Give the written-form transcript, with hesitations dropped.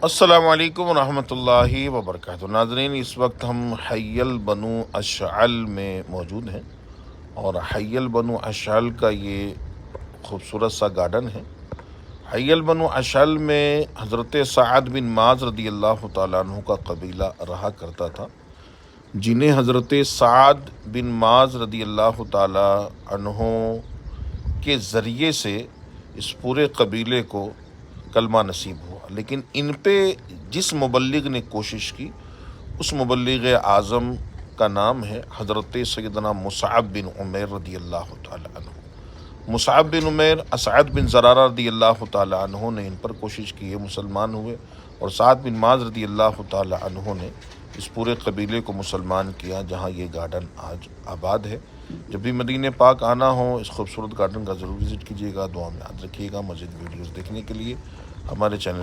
अस्सलामु अलैकुम रहमतुल्लाहि व बरकातुहू। नाज़रीन, इस वक्त हम हय्यल बनु अशअल में मौजूद हैं और हय्यल बनु अशअल का ये खूबसूरत सा गार्डन है। हय्यल बनु अशअल में हज़रत सअद बिन माज़ रदी अल्लाह तआला अन्हु का कबीला रहा करता था, जिन्हें हज़रत सअद बिन माज़ रदी अल्लाह तआला अन्हु के ज़रिए से इस पूरे कबीले को कलमा नसीब हुआ। लेकिन इन पे जिस मुबल्लिग ने कोशिश की, उस मुबल्लिग आज़म का नाम है हज़रत सैयदना मुसअब बिन उमैर रदी अल्लाह तआला अन्हु। मुसअब बिन उमैर असअद बिन ज़रारा रदी अल्लाह तआला अन्हु ने इन पर कोशिश की है, मुसलमान हुए, और सअद बिन माज़ रदी अल्लाह तआला अन्हु ने इस पूरे कबीले को मुसलमान किया, जहाँ ये गार्डन आज आबाद है। जब भी मदीने पाक आना हो, इस खूबसूरत गार्डन का ज़रूर विज़िट कीजिएगा। दुआ में याद रखिएगा। मज़ीद वीडियोज़ देखने के लिए हमारे चैनल